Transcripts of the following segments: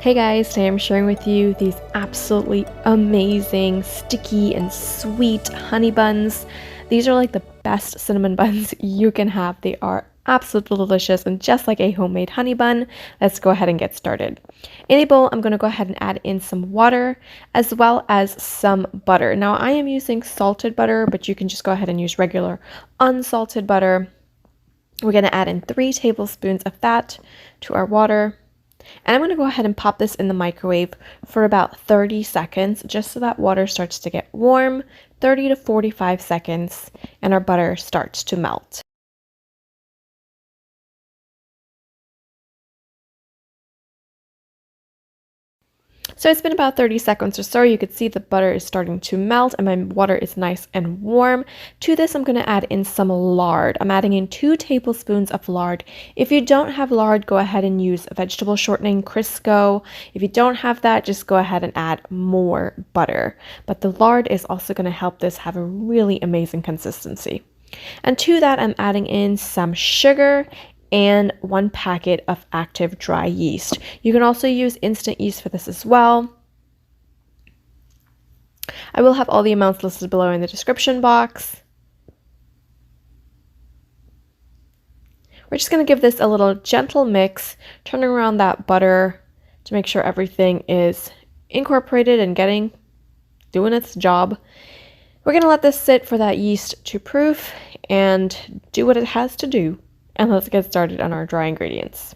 Hey guys, today I'm sharing with you these absolutely amazing, sticky and sweet honey buns. These are like the best cinnamon buns you can have. They are absolutely delicious and just like a homemade honey bun. Let's go ahead and get started. In a bowl, I'm going to go ahead and add in some water as well as some butter. Now I am using salted butter, but you can just go ahead and use regular unsalted butter. We're going to add in 3 tablespoons of that to our water. And I'm going to go ahead and pop this in the microwave for about 30 seconds, just so that water starts to get warm, 30 to 45 seconds, and our butter starts to melt. So it's been about 30 seconds or so. You can see the butter is starting to melt and my water is nice and warm. To this, I'm going to add in some lard. I'm adding in 2 tablespoons of lard. If you don't have lard, go ahead and use vegetable shortening, Crisco. If you don't have that, just go ahead and add more butter. But the lard is also going to help this have a really amazing consistency. And to that, I'm adding in some sugar and 1 packet of active dry yeast. You can also use instant yeast for this as well. I will have all the amounts listed below in the description box. We're just going to give this a little gentle mix, turning around that butter to make sure everything is incorporated and doing its job. We're going to let this sit for that yeast to proof and do what it has to do. And let's get started on our dry ingredients.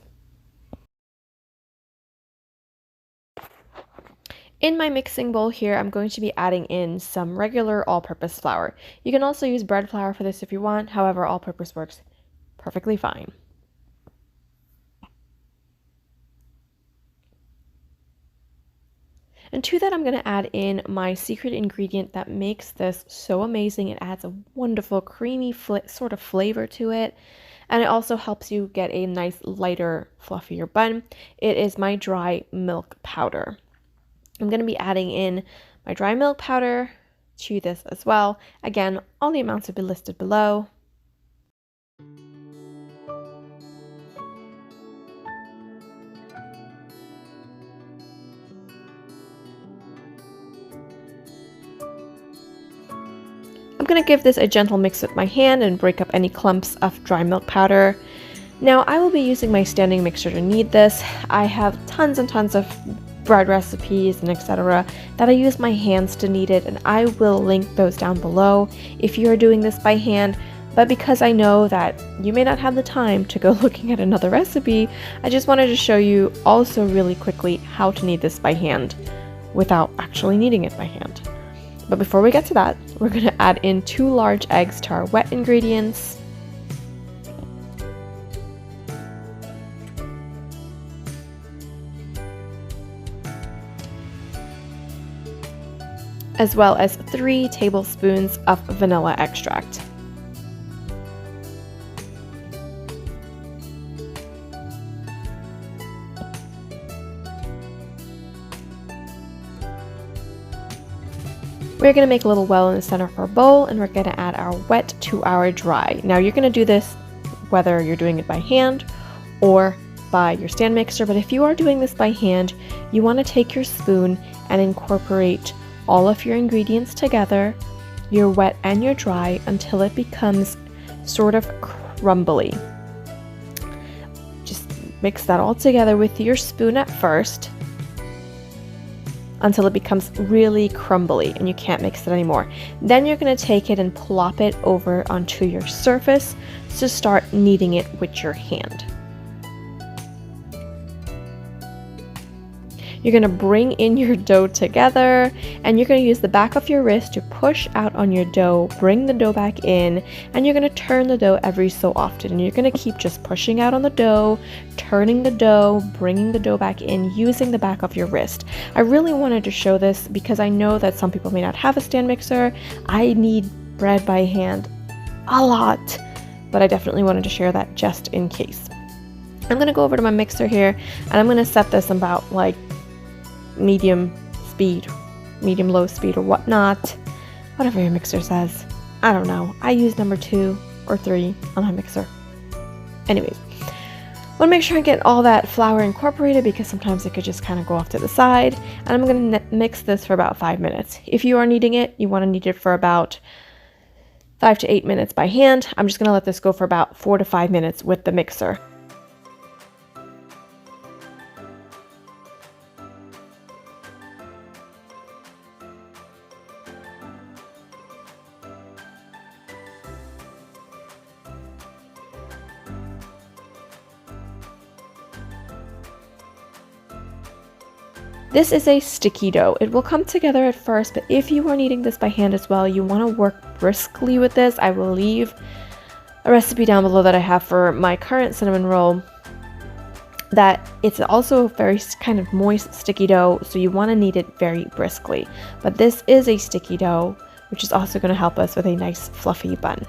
In my mixing bowl here, I'm going to be adding in some regular all-purpose flour. You can also use bread flour for this if you want, however, all-purpose works perfectly fine. And to that, I'm going to add in my secret ingredient that makes this so amazing. It adds a wonderful creamy sort of flavor to it. And it also helps you get a nice, lighter, fluffier bun. It is my dry milk powder. I'm going to be adding in my dry milk powder to this as well. Again, all the amounts will be listed below. I'm going to give this a gentle mix with my hand and break up any clumps of dry milk powder. Now I will be using my standing mixer to knead this. I have tons and tons of bread recipes and etc. that I use my hands to knead it, and I will link those down below if you are doing this by hand. But because I know that you may not have the time to go looking at another recipe, I just wanted to show you also really quickly how to knead this by hand without actually kneading it by hand. But before we get to that, we're going to add in 2 large eggs to our wet ingredients. As well as 3 tablespoons of vanilla extract. We're going to make a little well in the center of our bowl, and we're going to add our wet to our dry. Now you're going to do this whether you're doing it by hand or by your stand mixer, but if you are doing this by hand, you want to take your spoon and incorporate all of your ingredients together, your wet and your dry, until it becomes sort of crumbly. Just mix that all together with your spoon at first, until it becomes really crumbly and you can't mix it anymore. Then you're going to take it and plop it over onto your surface to start kneading it with your hand. You're going to bring in your dough together, and you're going to use the back of your wrist to push out on your dough, bring the dough back in, and you're going to turn the dough every so often. And you're going to keep just pushing out on the dough, turning the dough, bringing the dough back in, using the back of your wrist. I really wanted to show this because I know that some people may not have a stand mixer. I knead bread by hand a lot, but I definitely wanted to share that just in case. I'm going to go over to my mixer here, and I'm going to set this about like medium low speed or whatnot, whatever your mixer says. I don't know, I use number 2 or 3 on my mixer. Anyways, Want to make sure I get all that flour incorporated because sometimes it could just kind of go off to the side. And I'm going to mix this for about 5 minutes. If you are kneading it, you want to knead it for about 5 to 8 minutes by hand. I'm just going to let this go for about 4 to 5 minutes with the mixer. This is a sticky dough. It will come together at first, but if you are kneading this by hand as well, you want to work briskly with this. I will leave a recipe down below that I have for my current cinnamon roll. That it's also a very kind of moist, sticky dough, so you want to knead it very briskly. But this is a sticky dough, which is also going to help us with a nice fluffy bun.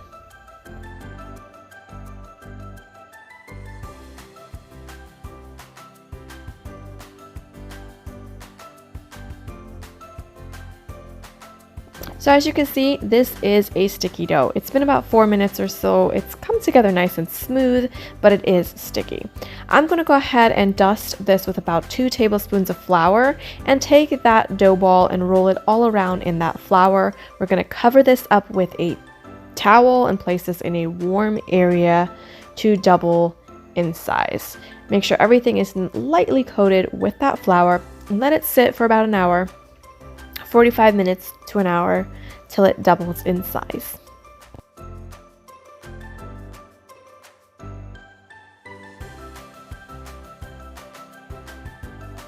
So as you can see, this is a sticky dough. It's been about 4 minutes or so. It's come together nice and smooth, but it is sticky. I'm going to go ahead and dust this with about 2 tablespoons of flour and take that dough ball and roll it all around in that flour. We're going to cover this up with a towel and place this in a warm area to double in size. Make sure everything is lightly coated with that flour and let it sit for about an hour. 45 minutes to an hour till it doubles in size.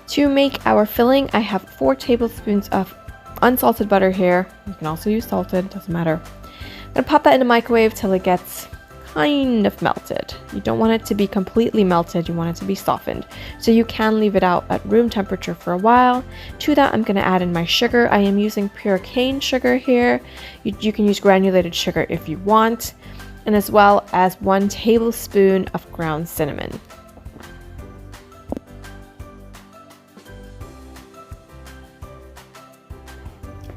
To make our filling, I have 4 tablespoons of unsalted butter here. You can also use salted, doesn't matter. I'm gonna pop that in the microwave till it gets kind of melted. You don't want it to be completely melted, you want it to be softened. So you can leave it out at room temperature for a while. To that, I'm going to add in my sugar. I am using pure cane sugar here. You can use granulated sugar if you want, and as well as 1 tablespoon of ground cinnamon.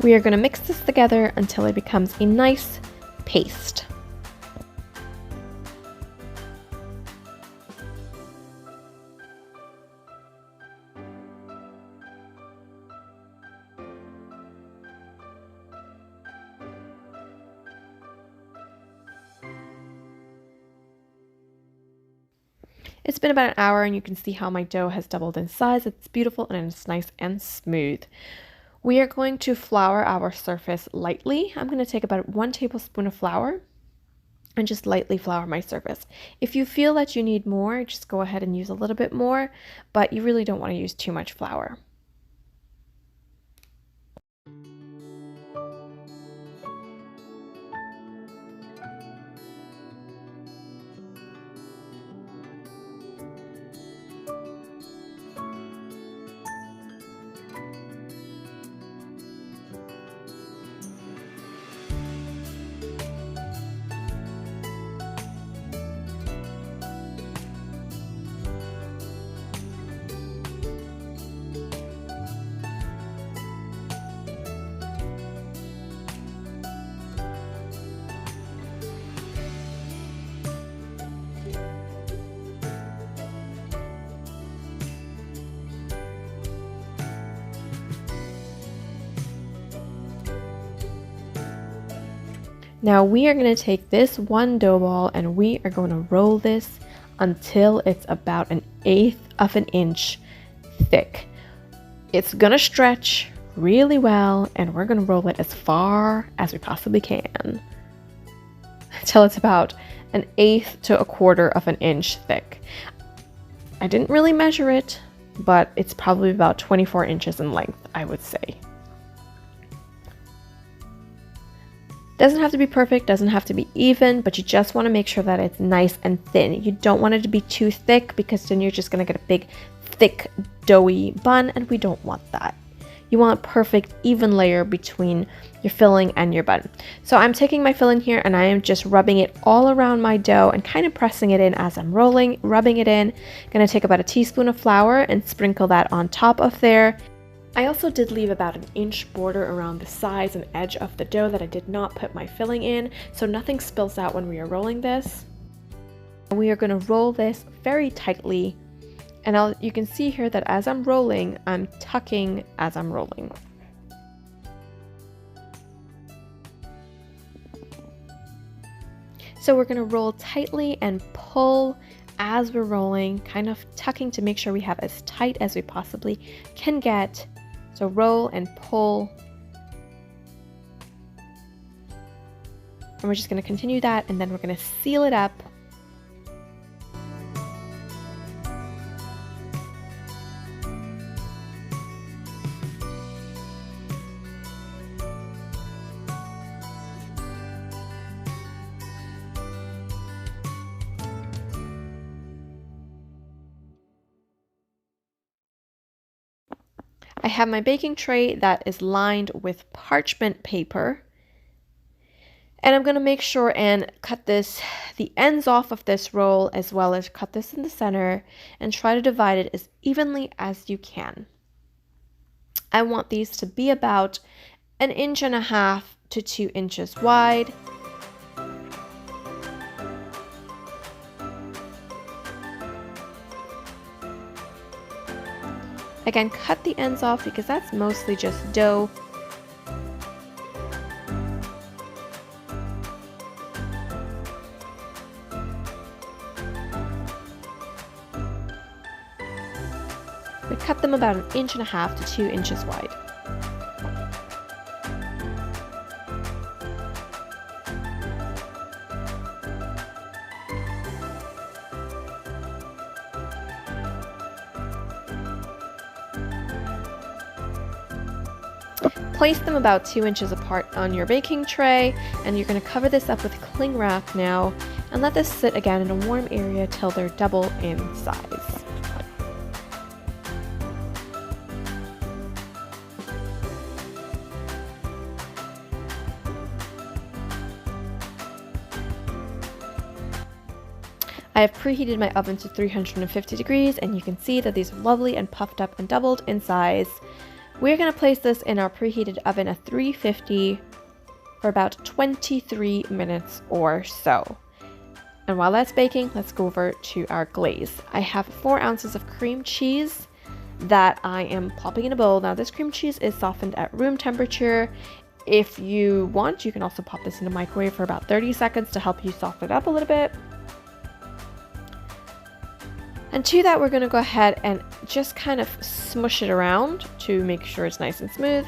We are going to mix this together until it becomes a nice paste. It's been about an hour and you can see how my dough has doubled in size. It's beautiful and it's nice and smooth. We are going to flour our surface lightly. I'm going to take about 1 tablespoon of flour and just lightly flour my surface. If you feel that you need more, just go ahead and use a little bit more, but you really don't want to use too much flour. Now we are going to take this 1 dough ball and we are going to roll this until it's about 1/8 of an inch thick. It's going to stretch really well and we're going to roll it as far as we possibly can until it's about 1/8 to 1/4 of an inch thick. I didn't really measure it, but it's probably about 24 inches in length, I would say. Doesn't have to be perfect, doesn't have to be even, but you just want to make sure that it's nice and thin. You don't want it to be too thick because then you're just going to get a big, thick, doughy bun, and we don't want that. You want a perfect, even layer between your filling and your bun. So I'm taking my filling here and I am just rubbing it all around my dough and kind of pressing it in as I'm rubbing it in. Gonna take about 1 teaspoon of flour and sprinkle that on top of there. I also did leave about 1 inch border around the sides and edge of the dough that I did not put my filling in, so nothing spills out when we are rolling this. We are going to roll this very tightly, and you can see here that as I'm rolling, I'm tucking as I'm rolling. So we're going to roll tightly and pull as we're rolling, kind of tucking to make sure we have as tight as we possibly can get. So roll and pull. And we're just going to continue that, and then we're going to seal it up. I have my baking tray that is lined with parchment paper. And I'm going to make sure and cut the ends off of this roll, as well as cut this in the center, and try to divide it as evenly as you can. I want these to be about 1.5 to 2 inches wide. Again, cut the ends off because that's mostly just dough. We cut them about 1.5 to 2 inches wide. Place them about 2 inches apart on your baking tray, and you're going to cover this up with cling wrap now and let this sit again in a warm area till they're double in size. I have preheated my oven to 350 degrees, and you can see that these are lovely and puffed up and doubled in size. We're going to place this in our preheated oven at 350 for about 23 minutes or so. And while that's baking, let's go over to our glaze. I have 4 ounces of cream cheese that I am popping in a bowl. Now, this cream cheese is softened at room temperature. If you want, you can also pop this in a microwave for about 30 seconds to help you soften it up a little bit. And to that, we're going to go ahead and just kind of smush it around to make sure it's nice and smooth.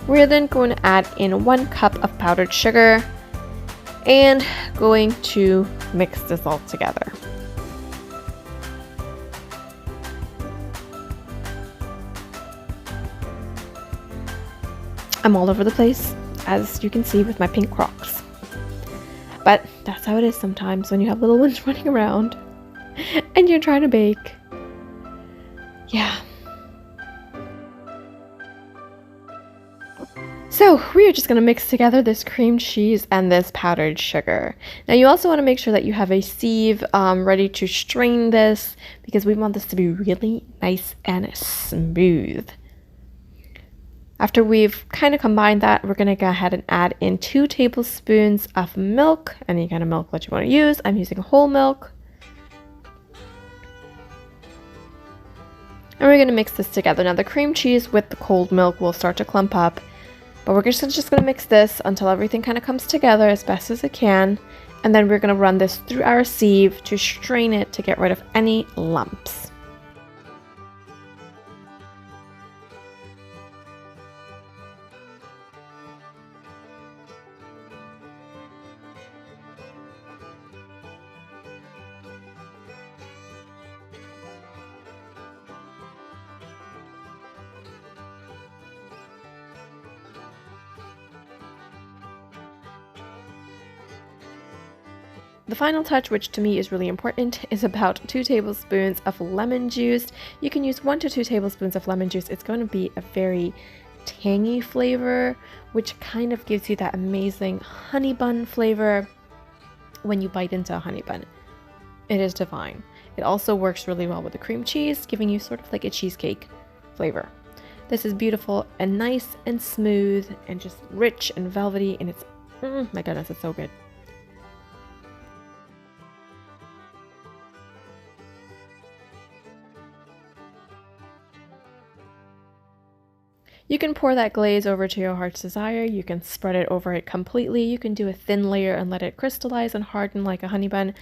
We're then going to add in 1 cup of powdered sugar and going to mix this all together. I'm all over the place, as you can see with my pink Crocs. But that's how it is sometimes when you have little ones running around and you're trying to bake. Yeah. So we are just going to mix together this cream cheese and this powdered sugar. Now you also want to make sure that you have a sieve ready to strain this, because we want this to be really nice and smooth. After we've kind of combined that, we're going to go ahead and add in 2 tablespoons of milk, any kind of milk that you want to use. I'm using whole milk. And we're going to mix this together. Now the cream cheese with the cold milk will start to clump up, but we're just going to mix this until everything kind of comes together as best as it can. And then we're going to run this through our sieve to strain it to get rid of any lumps. The final touch, which to me is really important, is about 2 tablespoons of lemon juice. You can use 1 to 2 tablespoons of lemon juice. It's going to be a very tangy flavor, which kind of gives you that amazing honey bun flavor when you bite into a honey bun. It is divine. It also works really well with the cream cheese, giving you sort of like a cheesecake flavor. This is beautiful and nice and smooth and just rich and velvety, and it's, my goodness, it's so good. You can pour that glaze over to your heart's desire. You can spread it over it completely. You can do a thin layer and let it crystallize and harden like a honey bun.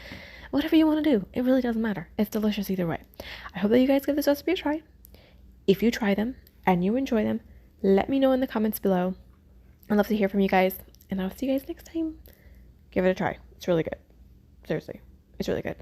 Whatever you want to do, it really doesn't matter. It's delicious either way. I hope that you guys give this recipe a try. If you try them and you enjoy them, let me know in the comments below. I'd love to hear from you guys, and I'll see you guys next time. Give it a try. It's really good. Seriously, it's really good.